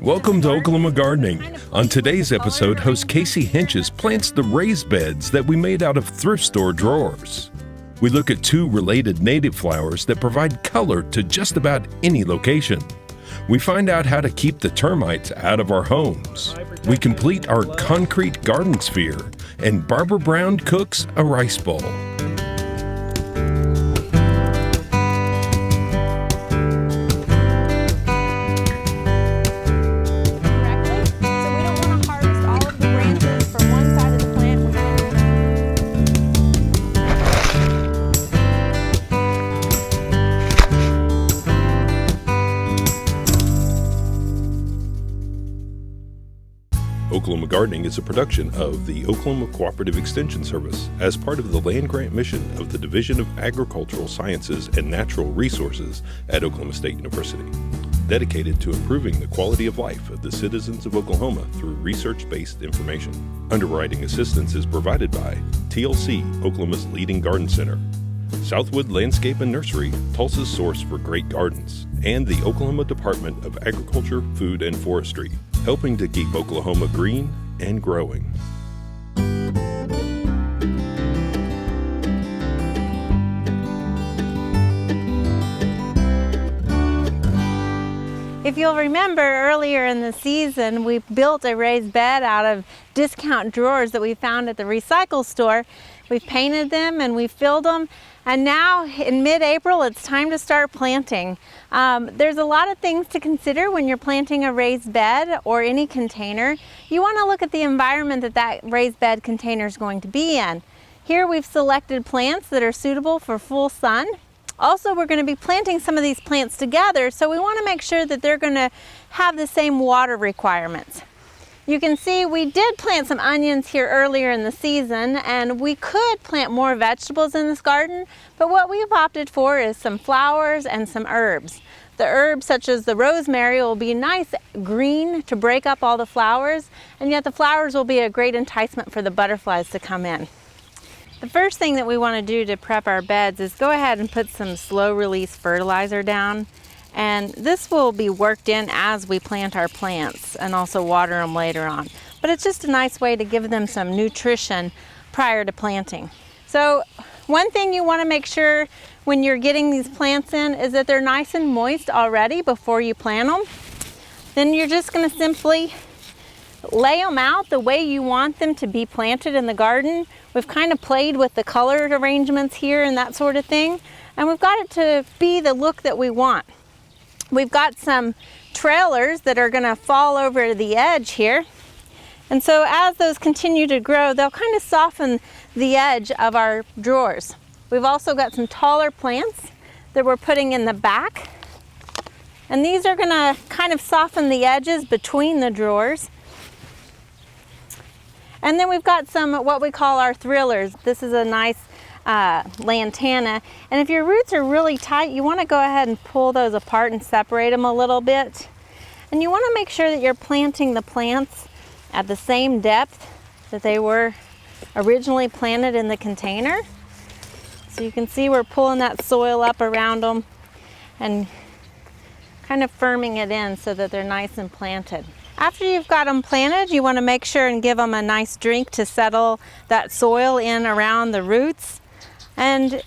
Welcome to Oklahoma Gardening. On today's episode, host Casey Hinches plants the raised beds that we made out of thrift store drawers. We look at two related native flowers that provide color to just about any location. We find out how to keep the termites out of our homes. We complete our concrete garden sphere, and Barbara Brown cooks a rice bowl. Oklahoma Gardening is a production of the Oklahoma Cooperative Extension Service as part of the land grant mission of the Division of Agricultural Sciences and Natural Resources at Oklahoma State University, dedicated to improving the quality of life of the citizens of Oklahoma through research-based information. Underwriting assistance is provided by TLC, Oklahoma's leading garden center, Southwood Landscape and Nursery, Tulsa's source for great gardens, and the Oklahoma Department of Agriculture, Food, and Forestry, helping to keep Oklahoma green and growing. If you'll remember, earlier in the season, we built a raised bed out of discount drawers that we found at the recycle store. We've painted them and we filled them. And now in mid-April, it's time to start planting. There's a lot of things to consider when you're planting a raised bed or any container. You want to look at the environment that raised bed container is going to be in. Here we've selected plants that are suitable for full sun. Also, we're going to be planting some of these plants together, so we want to make sure that they're going to have the same water requirements. You can see we did plant some onions here earlier in the season, and we could plant more vegetables in this garden, but what we've opted for is some flowers and some herbs. The herbs such as the rosemary will be nice green to break up all the flowers, and yet the flowers will be a great enticement for the butterflies to come in. The first thing that we want to do to prep our beds is go ahead and put some slow release fertilizer down. And this will be worked in as we plant our plants and also water them later on. But it's just a nice way to give them some nutrition prior to planting. So one thing you want to make sure when you're getting these plants in is that they're nice and moist already before you plant them. Then you're just going to simply lay them out the way you want them to be planted in the garden. We've kind of played with the color arrangements here and that sort of thing. And we've got it to be the look that we want. We've got some trailers that are going to fall over the edge here. And so as those continue to grow, they'll kind of soften the edge of our drawers. We've also got some taller plants that we're putting in the back. And these are going to kind of soften the edges between the drawers. And then we've got some what we call our thrillers. This is a nice lantana, and if your roots are really tight, you want to go ahead and pull those apart and separate them a little bit. And you want to make sure that you're planting the plants at the same depth that they were originally planted in the container. So you can see we're pulling that soil up around them and kind of firming it in so that they're nice and planted. After you've got them planted, you want to make sure and give them a nice drink to settle that soil in around the roots. And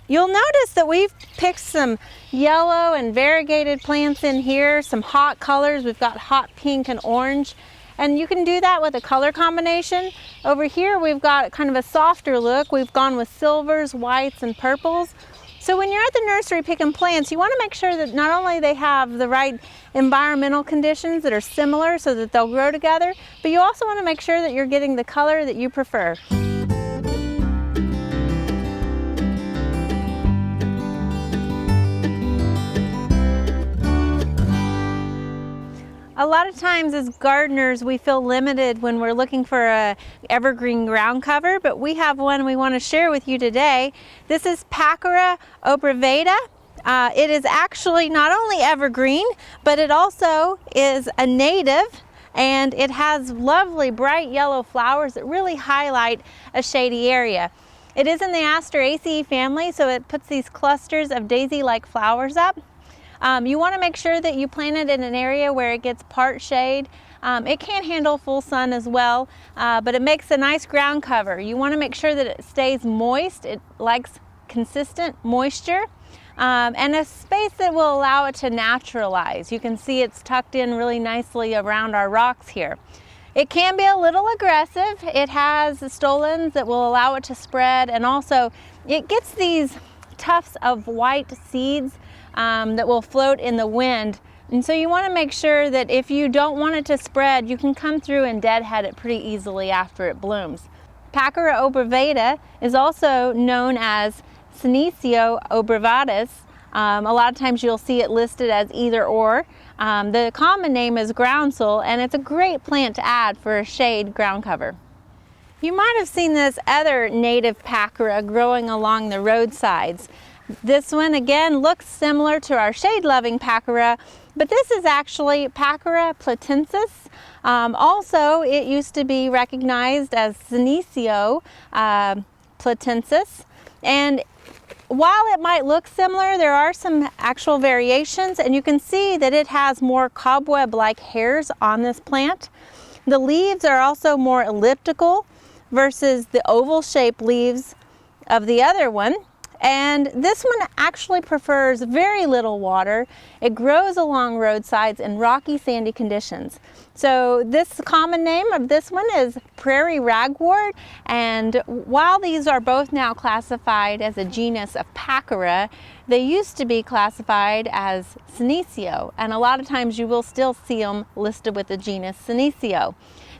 you'll notice that we've picked some yellow and variegated plants in here, some hot colors. We've got hot pink and orange, and you can do that with a color combination. Over here we've got kind of a softer look. We've gone with silvers, whites, and purples. So when you're at the nursery picking plants, you want to make sure that not only they have the right environmental conditions that are similar so that they'll grow together, but you also want to make sure that you're getting the color that you prefer. A lot of times as gardeners, we feel limited when we're looking for a evergreen ground cover, but we have one we want to share with you today. This is Pachyra oprivata. It is actually not only evergreen, but it also is a native, and it has lovely bright yellow flowers that really highlight a shady area. It is in the Asteraceae family, so it puts these clusters of daisy-like flowers up. You want to make sure that you plant it in an area where it gets part shade. It can handle full sun as well, but it makes a nice ground cover. You want to make sure that it stays moist. It likes consistent moisture. And a space that will allow it to naturalize. You can see it's tucked in really nicely around our rocks here. It can be a little aggressive. It has stolons that will allow it to spread, and also it gets these tufts of white seeds that will float in the wind. And so you want to make sure that if you don't want it to spread, you can come through and deadhead it pretty easily after it blooms. Pachyra obovata is also known as Senecio obrevatus. A lot of times you'll see it listed as either or. The common name is groundsel, and it's a great plant to add for a shade ground cover. You might have seen this other native Pachyra growing along the roadsides. This one again looks similar to our shade-loving Pachyra, but this is actually Pachyra platensis. Also, it used to be recognized as Senecio platensis, and while it might look similar, there are some actual variations, and you can see that it has more cobweb-like hairs on this plant. The leaves are also more elliptical versus the oval-shaped leaves of the other one. And this one actually prefers very little water. It grows along roadsides in rocky, sandy conditions. So this common name of this one is Prairie Ragwort, and while these are both now classified as a genus of Pachyra, they used to be classified as Senecio, and a lot of times you will still see them listed with the genus Senecio.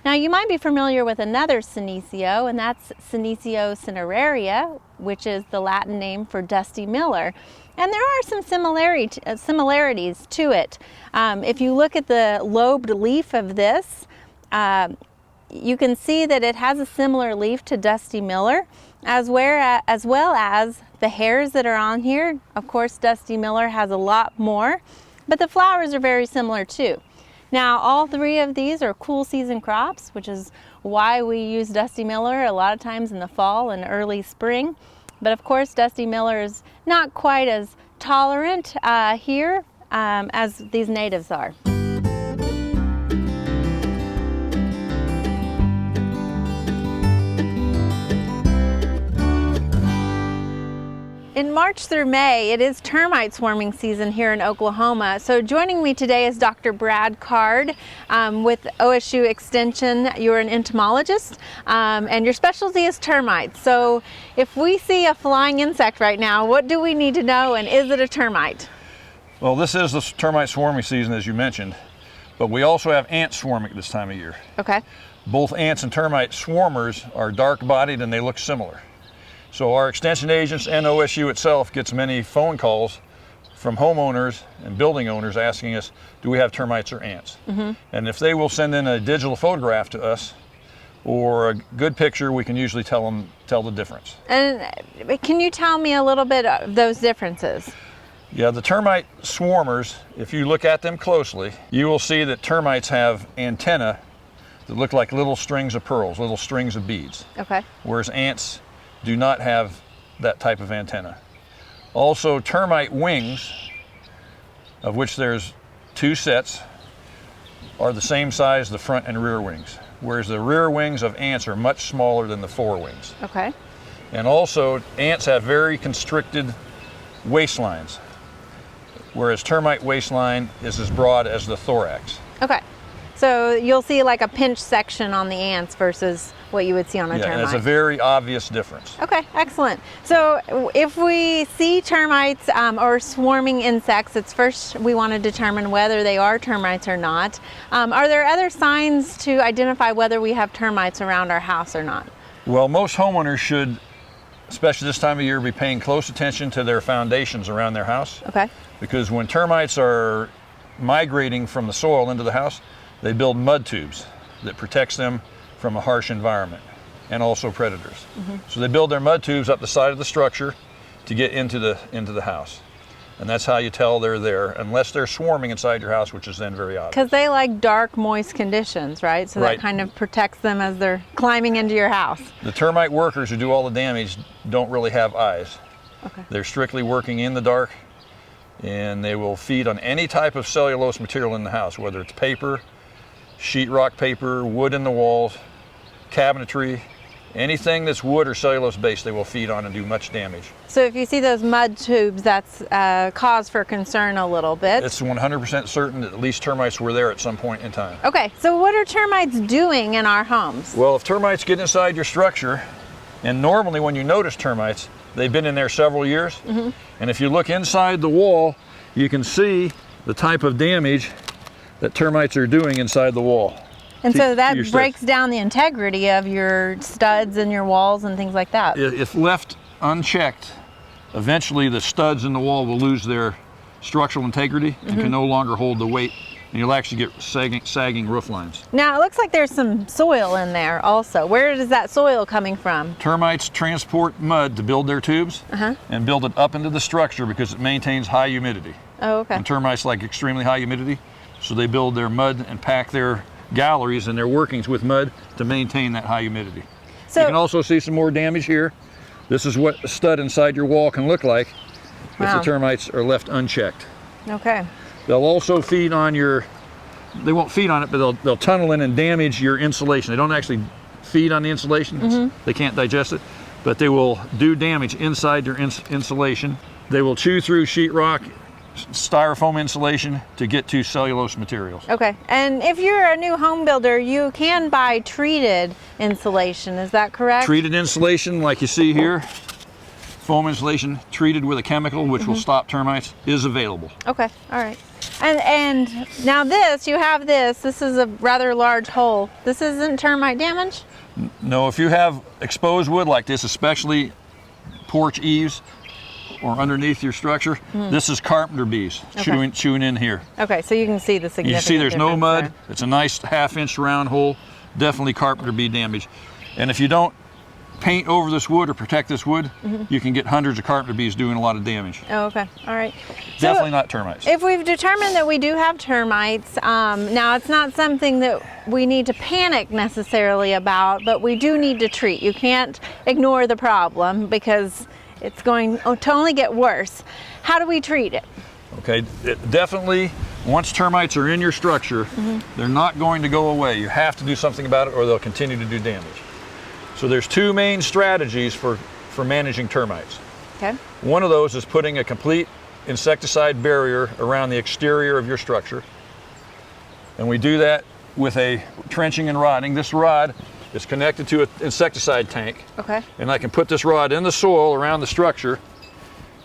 Now you might be familiar with another Senecio, and that's Senecio cineraria, which is the Latin name for dusty miller. And there are some similarities to it. If you look at the lobed leaf of this, you can see that it has a similar leaf to dusty miller, as well as the hairs that are on here. Of course, dusty miller has a lot more, but the flowers are very similar too. Now, all three of these are cool season crops, which is why we use dusty miller a lot of times in the fall and early spring. But of course, dusty miller is not quite as tolerant here as these natives are. In March through May, it is termite swarming season here in Oklahoma. So joining me today is Dr. Brad Card with OSU Extension. You're an entomologist, and your specialty is termites. So if we see a flying insect right now, what do we need to know, and is it a termite? Well, this is the termite swarming season, as you mentioned, but we also have ants swarming at this time of year. Okay. Both ants and termite swarmers are dark-bodied and they look similar. So our extension agents and OSU itself gets many phone calls from homeowners and building owners asking us, do we have termites or ants? Mm-hmm. And if they will send in a digital photograph to us or a good picture, we can usually tell the difference. And can you tell me a little bit of those differences? Yeah, the termite swarmers, if you look at them closely, you will see that termites have antennae that look like little strings of pearls, little strings of beads. Okay. Whereas ants do not have that type of antenna. Also, termite wings, of which there's 2 sets, are the same size, the front and rear wings, whereas the rear wings of ants are much smaller than the fore wings. Okay. And also, ants have very constricted waistlines, whereas termite waistline is as broad as the thorax. Okay. So you'll see like a pinch section on the ants versus what you would see on a termite. Yeah, and it's a very obvious difference. Okay, excellent. So if we see termites or swarming insects, it's first we want to determine whether they are termites or not. Are there other signs to identify whether we have termites around our house or not? Well, most homeowners should, especially this time of year, be paying close attention to their foundations around their house. Okay. Because when termites are migrating from the soil into the house, they build mud tubes that protects them from a harsh environment and also predators. Mm-hmm. So they build their mud tubes up the side of the structure to get into the house. And that's how you tell they're there, unless they're swarming inside your house, which is then very obvious. Because they like dark, moist conditions, right? So Right. that kind of protects them as they're climbing into your house. The termite workers who do all the damage don't really have eyes. Okay. They're strictly working in the dark, and they will feed on any type of cellulose material in the house, whether it's paper, sheetrock paper, wood in the walls, cabinetry, anything that's wood or cellulose based, they will feed on and do much damage. So if you see those mud tubes, that's cause for concern a little bit. It's 100% certain that at least termites were there at some point in time. Okay, so what are termites doing in our homes? Well, if termites get inside your structure, and normally when you notice termites, they've been in there several years, and if you look inside the wall, you can see the type of damage that termites are doing inside the wall. And so that your studs. breaks down the integrity of your studs and your walls and things like that. If left unchecked, eventually the studs in the wall will lose their structural integrity and can no longer hold the weight, and you'll actually get sagging roof lines. Now it looks like there's some soil in there also. Where is that soil coming from? Termites transport mud to build their tubes and build it up into the structure because it maintains high humidity. Oh, okay. And termites like extremely high humidity, so they build their mud and pack their galleries and their workings with mud to maintain that high humidity. So, you can also see some more damage here. This is what a stud inside your wall can look like if Wow. the termites are left unchecked. okay. They'll also feed on they won't feed on it, but they'll tunnel in and damage your insulation. They don't actually feed on the insulation. They can't digest it, but they will do damage inside your insulation. They will chew through sheetrock, styrofoam insulation to get to cellulose materials. Okay, and if you're a new home builder, you can buy treated insulation, is that correct? Treated insulation, like you see here, foam insulation treated with a chemical which will stop termites, is available. Okay, all right. And now you have this is a rather large hole. This isn't termite damage? No, if you have exposed wood like this, especially porch eaves or underneath your structure, this is carpenter bees chewing in here. Okay, so you can see the significant You see there's no difference mud. there. It's a nice half-inch round hole, definitely carpenter bee damage. And if you don't paint over this wood or protect this wood, you can get hundreds of carpenter bees doing a lot of damage. Oh, okay, all right. Definitely not termites. If we've determined that we do have termites, now it's not something that we need to panic necessarily about, but we do need to treat. You can't ignore the problem because it's going to only get worse. How do we treat it? Okay, definitely, once termites are in your structure, they're not going to go away. You have to do something about it or they'll continue to do damage. So there's two main strategies for managing termites. Okay. One of those is putting a complete insecticide barrier around the exterior of your structure. And we do that with a trenching and rodding. This rod is connected to an insecticide tank. Okay. And I can put this rod in the soil around the structure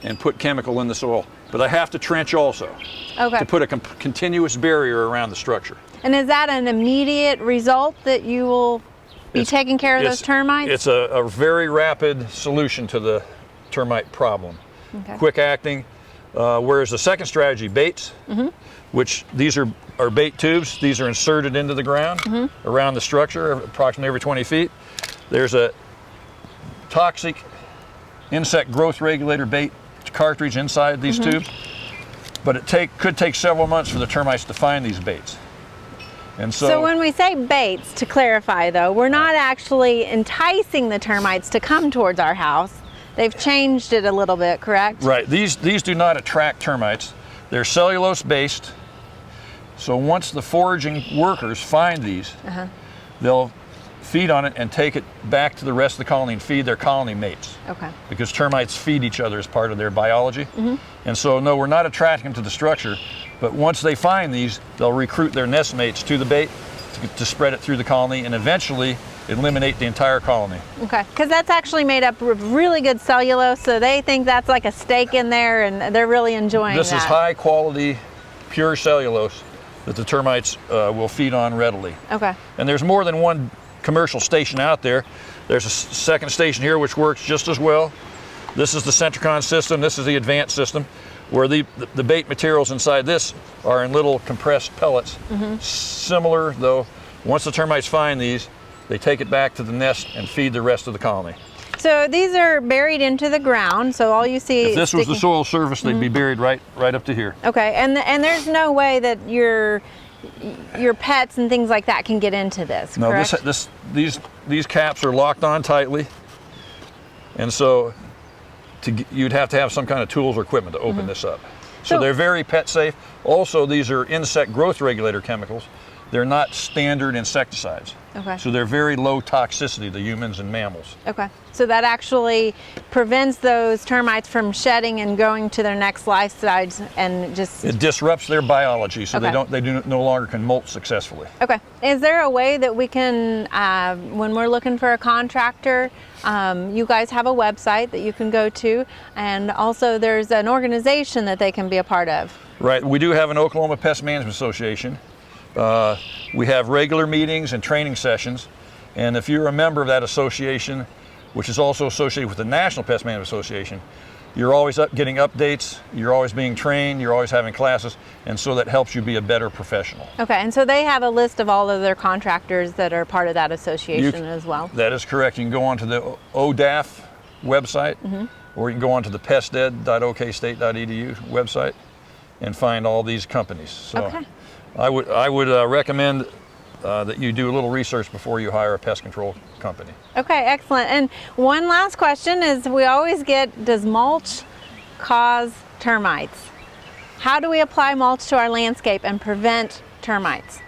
and put chemical in the soil. But I have to trench also Okay. to put a continuous barrier around the structure. And is that an immediate result that you will be taking care of those termites? It's a very rapid solution to the termite problem. Okay. Quick acting. Whereas the second strategy, baits, which these are bait tubes. These are inserted into the ground around the structure, approximately every 20 feet. There's a toxic insect growth regulator bait cartridge inside these tubes, but it could take several months for the termites to find these baits. And So when we say baits, to clarify though, we're not actually enticing the termites to come towards our house. They've changed it a little bit, correct? Right, these do not attract termites. They're cellulose based. So once the foraging workers find these, they'll feed on it and take it back to the rest of the colony and feed their colony mates. Okay. Because termites feed each other as part of their biology. And so no, we're not attracting them to the structure, but once they find these, they'll recruit their nest mates to the bait to spread it through the colony and eventually eliminate the entire colony. Okay, because that's actually made up of really good cellulose, so they think that's like a steak in there and they're really enjoying This that. is high quality, pure cellulose that the termites will feed on readily. Okay. And there's more than one commercial station out there. There's a second station here which works just as well. This is the Centricon system. This is the advanced system, where the bait materials inside this are in little compressed pellets. Similar, though, once the termites find these, they take it back to the nest and feed the rest of the colony. So these are buried into the ground, so all you see. If this was the soil surface, they'd be buried right up to here. Okay, and there's no way that your pets and things like that can get into this. No, correct? these caps are locked on tightly, and so you'd have to have some kind of tools or equipment to open this up. So they're very pet safe. Also, these are insect growth regulator chemicals. They're not standard insecticides. Okay. So they're very low toxicity to humans and mammals. Okay. So that actually prevents those termites from shedding and going to their next life stage, and just it disrupts their biology, so Okay. they no longer can molt successfully. Okay. Is there a way that we can, when we're looking for a contractor, you guys have a website that you can go to, and also there's an organization that they can be a part of? Right. We do have an Oklahoma Pest Management Association. We have regular meetings and training sessions, and if you're a member of that association, which is also associated with the National Pest Management Association, you're always getting updates, you're always being trained, you're always having classes, and so that helps you be a better professional. Okay, and so they have a list of all of their contractors that are part of that association as well? That is correct. You can go onto the ODAF website, or you can go onto the pested.okstate.edu website and find all these companies. So Okay. I would recommend that you do a little research before you hire a pest control company. Okay, excellent. And one last question is, we always get, does mulch cause termites? How do we apply mulch to our landscape and prevent termites?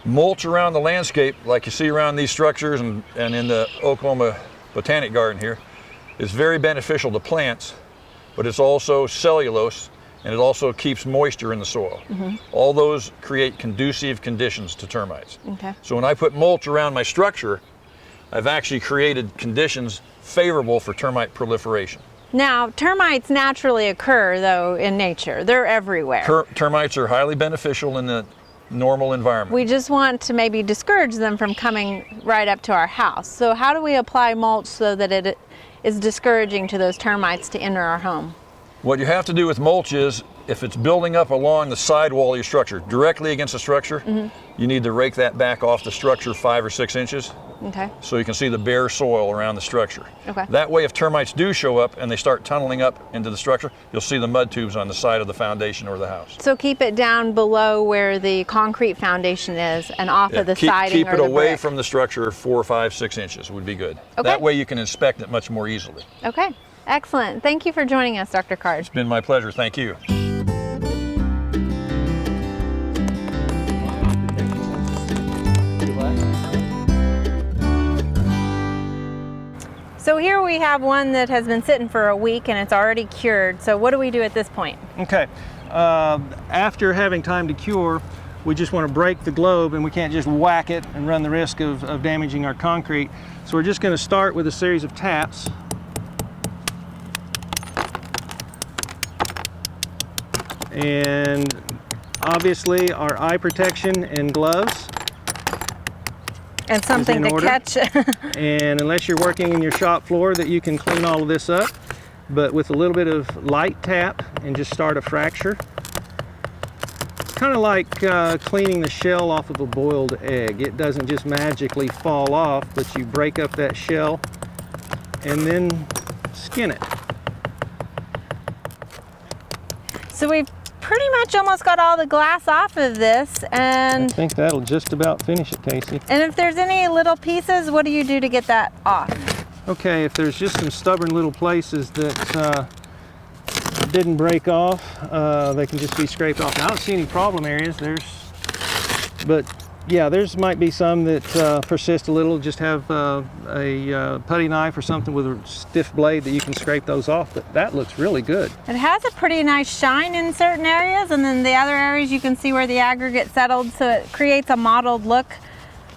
Mulch around the landscape, like you see around these structures and in the Oklahoma Botanic Garden here, is very beneficial to plants, but it's also cellulose, and it also keeps moisture in the soil. All those create conducive conditions to termites. Okay. So when I put mulch around my structure, I've actually created conditions favorable for termite proliferation. Now, termites naturally occur, though, in nature. They're everywhere. Termites are highly beneficial in the normal environment. We just want to maybe discourage them from coming right up to our house. So how do we apply mulch so that it is discouraging to those termites to enter our home? What you have to do with mulch is, if it's building up along the side wall of your structure, directly against the structure, you need to rake that back off the structure 5 or 6 inches, Okay. so you can see the bare soil around the structure. Okay. That way, if termites do show up and they start tunneling up into the structure, you'll see the mud tubes on the side of the foundation or the house. So keep it down below where the concrete foundation is and off of the siding keep or it the away brick. from the structure 4, 5, 6 inches would be good. Okay. That way you can inspect it much more easily. Okay. Excellent. Thank you for joining us, Dr. Card. It's been my pleasure. Thank you. So here we have one that has been sitting for a week and it's already cured. So what do we do at this point? Okay, after having time to cure, we just want to break the globe, and we can't just whack it and run the risk of damaging our concrete. So we're just going to start with a series of taps. And obviously our eye protection and gloves. And something to order. catch. And unless you're working in your shop floor, that you can clean all of this up. But with a little bit of light tap and just start a fracture. It's kind of like cleaning the shell off of a boiled egg. It doesn't just magically fall off, but you break up that shell and then skin it. So we've pretty much almost got all the glass off of this, I and think that'll just about finish it, Casey. if there's any little pieces, what do you do to get that off? Okay, if there's just some stubborn little places that didn't break off, they can just be scraped off. Now, I don't see any problem areas. But yeah, there's might be some that persist a little. Just have a putty knife or something with a stiff blade that you can scrape those off. But that looks really good. It has a pretty nice shine in certain areas, and then the other areas you can see where the aggregate settled, so it creates a mottled look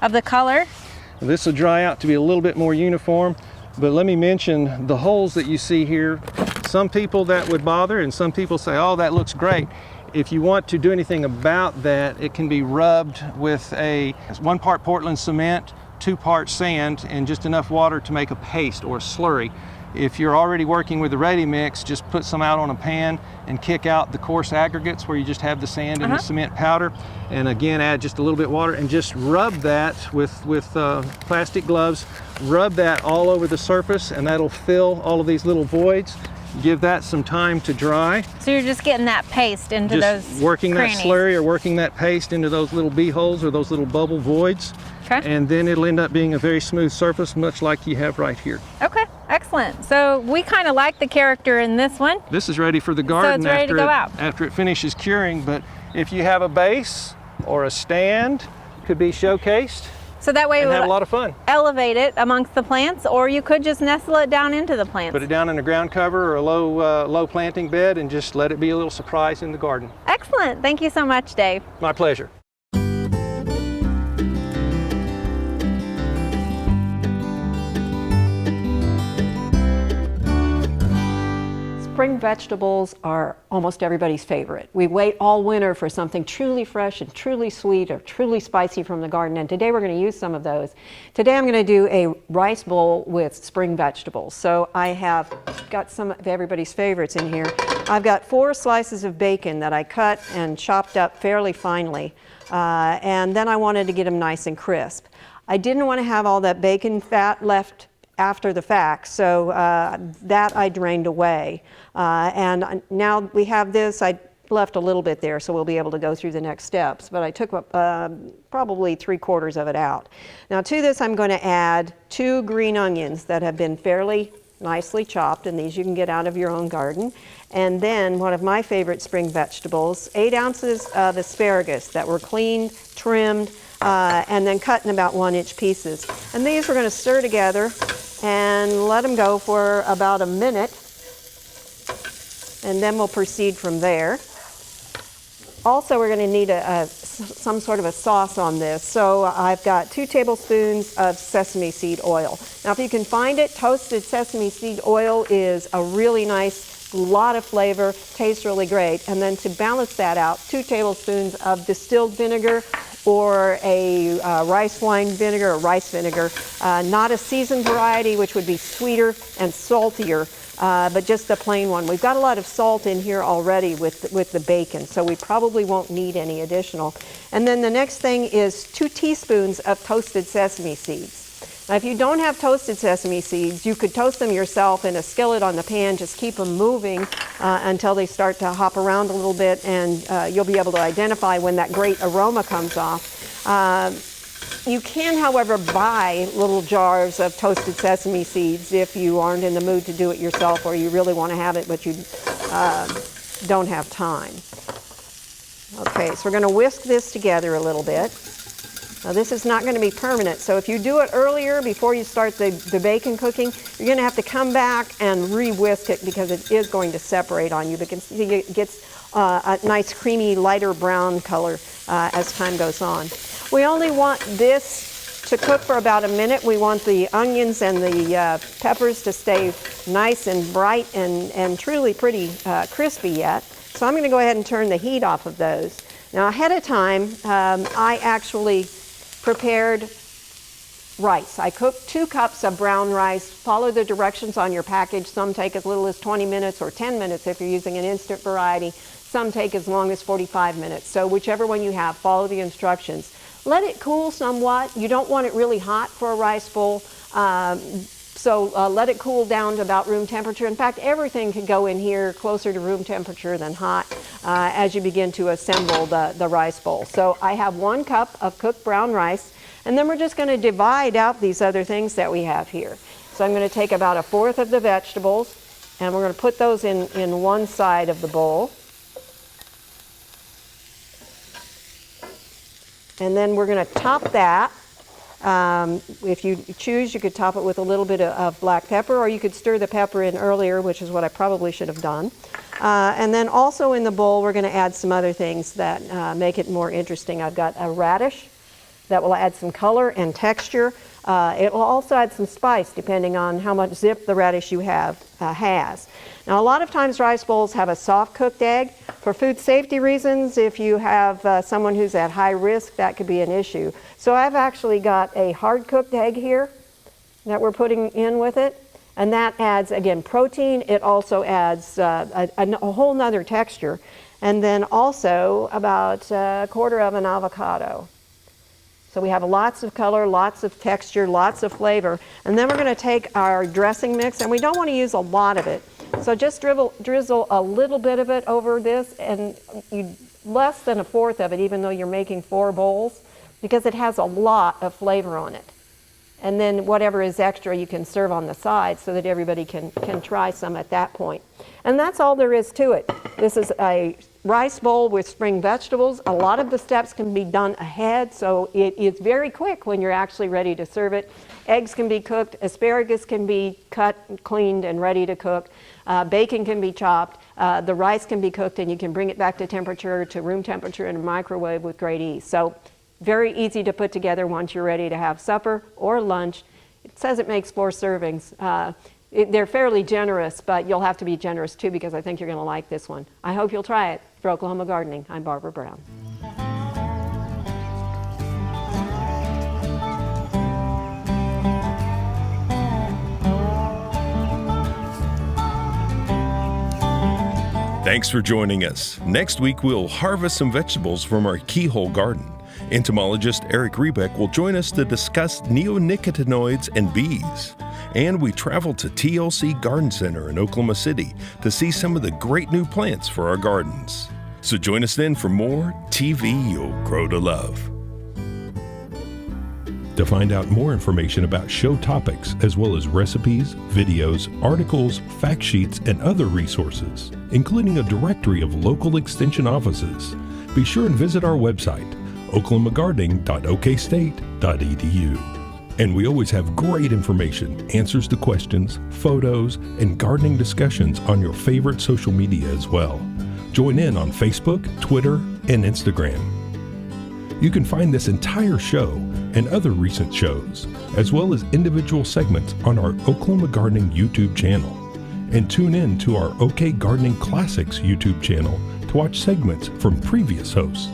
of the color. This will dry out to be a little bit more uniform. But let me mention the holes that you see here. Some people that would bother, and some people say, oh, that looks great. If you want to do anything about that, it can be rubbed with 1 part Portland cement, 2 parts sand, and just enough water to make a paste or a slurry. If you're already working with the ready mix, just put some out on a pan and kick out the coarse aggregates where you just have the sand and the cement powder. And again, add just a little bit of water and just rub that with plastic gloves. Rub that all over the surface, and that'll fill all of these little voids. Give that some time to dry. So you're just getting that paste into just those working crannies. that slurry or working that paste into those little bee holes or those little bubble voids. Okay. And then it'll end up being a very smooth surface, much like you have right here. Okay, excellent. So we kind of like the character in this one. This is ready for the garden ready to go out. after it finishes curing. But if you have a base or a stand, could be showcased. So that way And it have a would lot of fun. elevate it amongst the plants, or you could just nestle it down into the plants. Put it down in a ground cover or a low planting bed and just let it be a little surprise in the garden. Excellent. Thank you so much, Dave. My pleasure. Spring vegetables are almost everybody's favorite. We wait all winter for something truly fresh and truly sweet or truly spicy from the garden, and today we're going to use some of those. Today I'm going to do a rice bowl with spring vegetables. So I have got some of everybody's favorites in here. I've got 4 slices of bacon that I cut and chopped up fairly finely, and then I wanted to get them nice and crisp. I didn't want to have all that bacon fat left after the fact, so that I drained away. And now we have this. I left a little bit there, so we'll be able to go through the next steps, but I took probably 3/4 of it out. Now to this I'm going to add 2 green onions that have been fairly nicely chopped, and these you can get out of your own garden. And then one of my favorite spring vegetables, 8 ounces of asparagus that were cleaned, trimmed, and then cut in about 1-inch pieces. And these we're going to stir together and let them go for about a minute, and then we'll proceed from there. Also, we're going to need some sort of a sauce on this, so I've got 2 tablespoons of sesame seed oil. Now, if you can find it, toasted sesame seed oil is a really nice, lot of flavor, tastes really great. And then to balance that out, 2 tablespoons of distilled vinegar or a rice wine vinegar or rice vinegar, not a seasoned variety, which would be sweeter and saltier, but just the plain one. We've got a lot of salt in here already with the bacon, so we probably won't need any additional. And then the next thing is 2 teaspoons of toasted sesame seeds. Now, if you don't have toasted sesame seeds, you could toast them yourself in a skillet on the pan. Just keep them moving until they start to hop around a little bit, and you'll be able to identify when that great aroma comes off. You can, however, buy little jars of toasted sesame seeds if you aren't in the mood to do it yourself, or you really want to have it but you don't have time. Okay, so we're going to whisk this together a little bit. Now, this is not going to be permanent, so if you do it earlier before you start the bacon cooking, you're going to have to come back and re-whisk it because it is going to separate on you. But you can see it gets a nice creamy lighter brown color as time goes on. We only want this to cook for about a minute. We want the onions and the peppers to stay nice and bright and truly pretty crispy yet. So I'm going to go ahead and turn the heat off of those. Now, ahead of time, I actually prepared rice. I cooked 2 cups of brown rice. Follow the directions on your package. Some take as little as 20 minutes or 10 minutes if you're using an instant variety. Some take as long as 45 minutes. So whichever one you have, follow the instructions. Let it cool somewhat. You don't want it really hot for a rice bowl. So let it cool down to about room temperature. In fact, everything could go in here closer to room temperature than hot as you begin to assemble the rice bowl. So I have 1 cup of cooked brown rice, and then we're just going to divide out these other things that we have here. So I'm going to take about 1/4 of the vegetables, and we're going to put those in one side of the bowl. And then we're going to top that. If you choose, you could top it with a little bit of black pepper, or you could stir the pepper in earlier, which is what I probably should have done. And then also in the bowl, we're going to add some other things that make it more interesting. I've got a radish that will add some color and texture. It will also add some spice depending on how much zip the radish you have has. Now, a lot of times rice bowls have a soft cooked egg. For food safety reasons, if you have someone who's at high risk, that could be an issue. So I've actually got a hard cooked egg here that we're putting in with it. And that adds, again, protein. It also adds a whole nother texture. And then also about a quarter of an avocado. So we have lots of color, lots of texture, lots of flavor. And then we're going to take our dressing mix, and we don't want to use a lot of it. So just drizzle a little bit of it over this, and less than a fourth of it, even though you're making 4 bowls, because it has a lot of flavor on it. And then whatever is extra you can serve on the side so that everybody can try some at that point. And that's all there is to it. This is a rice bowl with spring vegetables. A lot of the steps can be done ahead, so it's very quick when you're actually ready to serve it. Eggs can be cooked, asparagus can be cut, cleaned, and ready to cook. Bacon can be chopped. The rice can be cooked, and you can bring it back to room temperature in a microwave with great ease. So very easy to put together once you're ready to have supper or lunch. It says it makes 4 servings. They're fairly generous, but you'll have to be generous too, because I think you're going to like this one. I hope you'll try it. For Oklahoma Gardening, I'm Barbara Brown. Thanks for joining us. Next week, we'll harvest some vegetables from our keyhole garden. Entomologist Eric Rebeck will join us to discuss neonicotinoids and bees. And we travel to TLC Garden Center in Oklahoma City to see some of the great new plants for our gardens. So join us then for more TV You'll Grow to Love. To find out more information about show topics, as well as recipes, videos, articles, fact sheets, and other resources, including a directory of local extension offices, be sure and visit our website, oklahomagardening.okstate.edu. And we always have great information, answers to questions, photos, and gardening discussions on your favorite social media as well. Join in on Facebook, Twitter, and Instagram. You can find this entire show and other recent shows, as well as individual segments on our Oklahoma Gardening YouTube channel. And tune in to our OK Gardening Classics YouTube channel to watch segments from previous hosts.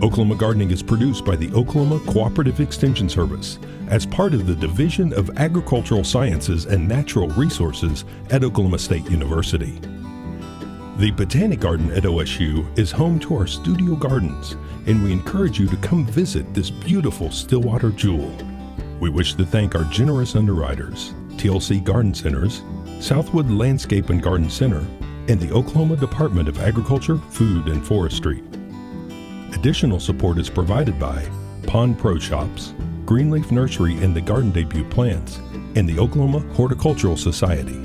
Oklahoma Gardening is produced by the Oklahoma Cooperative Extension Service as part of the Division of Agricultural Sciences and Natural Resources at Oklahoma State University. The Botanic Garden at OSU is home to our studio gardens, and we encourage you to come visit this beautiful Stillwater jewel. We wish to thank our generous underwriters, TLC Garden Centers, Southwood Landscape and Garden Center, and the Oklahoma Department of Agriculture, Food, and Forestry. Additional support is provided by Pond Pro Shops, Greenleaf Nursery and the Garden Debut Plants, and the Oklahoma Horticultural Society.